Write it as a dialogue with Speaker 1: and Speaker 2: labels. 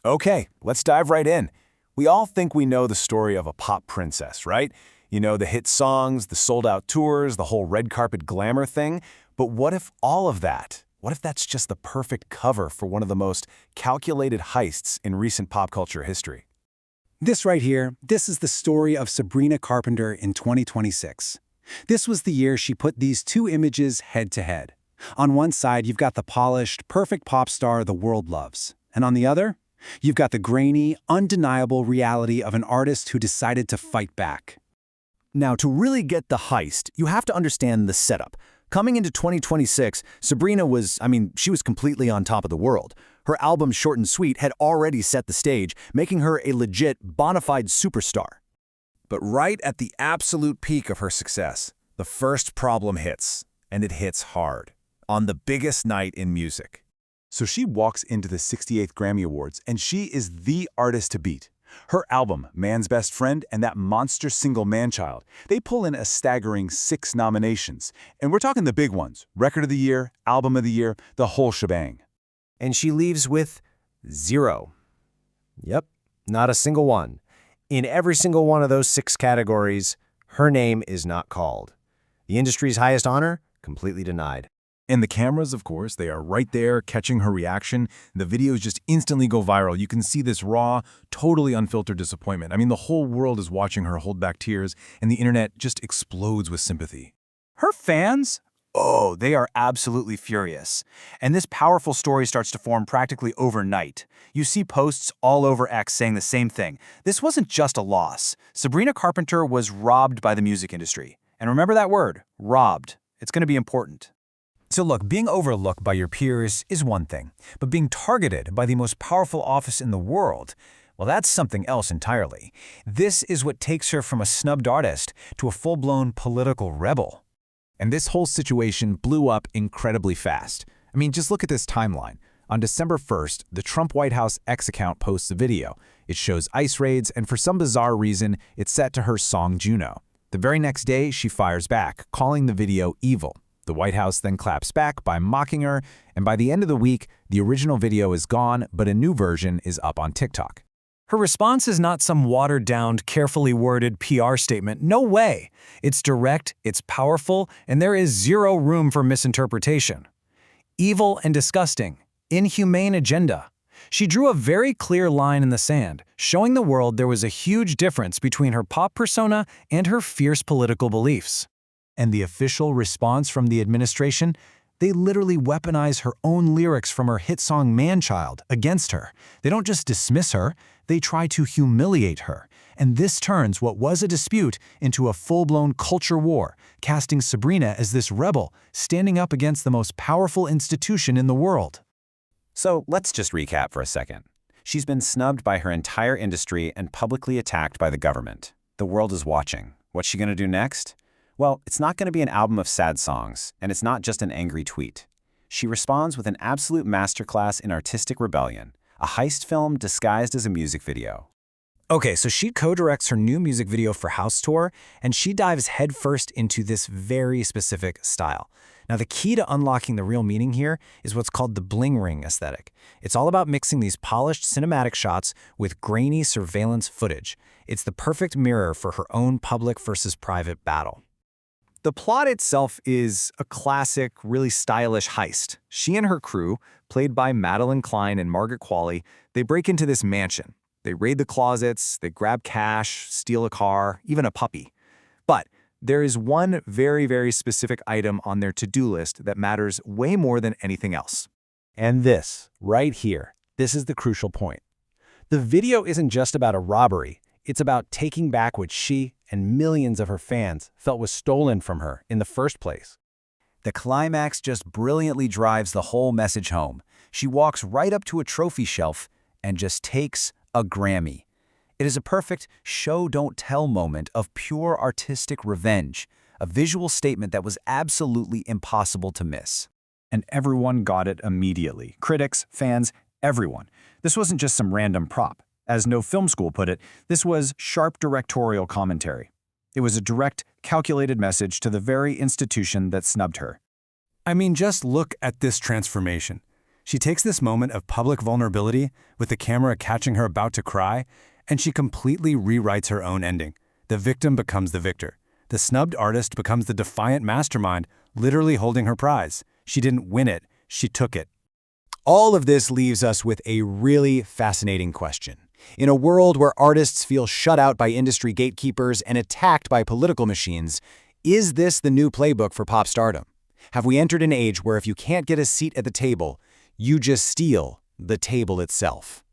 Speaker 1: Okay, let's dive right in. We all think we know the story of a pop princess, right? You know, the hit songs, the sold-out tours, the whole red carpet glamour thing. But what if all of that? What if that's just the perfect cover for one of the most calculated heists in recent pop culture history?
Speaker 2: This right here, this is the story of Sabrina Carpenter in 2026. This was the year she put these two images head to head. On one side, you've got the polished, perfect pop star the world loves. And on the other, you've got the grainy, undeniable reality of an artist who decided to fight back.
Speaker 3: Now, to really get the heist, you have to understand the setup. Coming into 2026, Sabrina she was completely on top of the world. Her album Short and Sweet had already set the stage, making her a legit, bona fide superstar.
Speaker 1: But right at the absolute peak of her success, the first problem hits, and it hits hard, on the biggest night in music. So she walks into the 68th Grammy Awards, and she is the artist to beat. Her album, Man's Best Friend, and that monster single Man-Child, they pull in a staggering 6 nominations. And we're talking the big ones: Record of the Year, Album of the Year, the whole shebang.
Speaker 4: And she leaves with 0. Yep, not a single one. In every single one of those 6 categories, her name is not called. The industry's highest honor, completely denied.
Speaker 1: And the cameras, of course, they are right there catching her reaction. The videos just instantly go viral. You can see this raw, totally unfiltered disappointment. I mean, the whole world is watching her hold back tears, and the internet just explodes with sympathy.
Speaker 5: Her fans? Oh, they are absolutely furious. And this powerful story starts to form practically overnight. You see posts all over X saying the same thing. This wasn't just a loss. Sabrina Carpenter was robbed by the music industry. And remember that word, robbed. It's going to be important.
Speaker 6: So look, being overlooked by your peers is one thing, but being targeted by the most powerful office in the world, well, that's something else entirely. This is what takes her from a snubbed artist to a full-blown political rebel.
Speaker 7: And this whole situation blew up incredibly fast. I mean, just look at this timeline. On December 1st, the Trump White House X account posts a video. It shows ICE raids, and for some bizarre reason, it's set to her song Juno. The very next day, she fires back, calling the video evil. The White House then claps back by mocking her, and by the end of the week, the original video is gone, but a new version is up on TikTok.
Speaker 8: Her response is not some watered-down, carefully worded PR statement. No way. It's direct, it's powerful, and there is 0 room for misinterpretation. Evil and disgusting. Inhumane agenda. She drew a very clear line in the sand, showing the world there was a huge difference between her pop persona and her fierce political beliefs.
Speaker 6: And the official response from the administration? They literally weaponize her own lyrics from her hit song Man-Child against her. They don't just dismiss her, they try to humiliate her. And this turns what was a dispute into a full-blown culture war, casting Sabrina as this rebel, standing up against the most powerful institution in the world.
Speaker 3: So let's just recap for a second. She's been snubbed by her entire industry and publicly attacked by the government. The world is watching. What's she going to do next? Well, it's not going to be an album of sad songs, and it's not just an angry tweet. She responds with an absolute masterclass in artistic rebellion, a heist film disguised as a music video.
Speaker 6: Okay, so she co-directs her new music video for House Tour, and she dives headfirst into this very specific style. Now, the key to unlocking the real meaning here is what's called the bling ring aesthetic. It's all about mixing these polished cinematic shots with grainy surveillance footage. It's the perfect mirror for her own public versus private battle.
Speaker 5: The plot itself is a classic, really stylish heist. She and her crew, played by Madeline Klein and Margaret Qualley, they break into this mansion. They raid the closets, they grab cash, steal a car, even a puppy. But there is one very, very specific item on their to-do list that matters way more than anything else.
Speaker 4: And this, right here, this is the crucial point. The video isn't just about a robbery. It's about taking back what she and millions of her fans felt was stolen from her in the first place.
Speaker 3: The climax just brilliantly drives the whole message home. She walks right up to a trophy shelf and just takes a Grammy. It is a perfect show-don't-tell moment of pure artistic revenge, a visual statement that was absolutely impossible to miss.
Speaker 5: And everyone got it immediately. Critics, fans, everyone. This wasn't just some random prop. As No Film School put it, this was sharp directorial commentary. It was a direct, calculated message to the very institution that snubbed her.
Speaker 2: I mean, just look at this transformation. She takes this moment of public vulnerability, with the camera catching her about to cry, and she completely rewrites her own ending. The victim becomes the victor. The snubbed artist becomes the defiant mastermind, literally holding her prize. She didn't win it, she took it.
Speaker 5: All of this leaves us with a really fascinating question. In a world where artists feel shut out by industry gatekeepers and attacked by political machines, is this the new playbook for pop stardom? Have we entered an age where if you can't get a seat at the table, you just steal the table itself?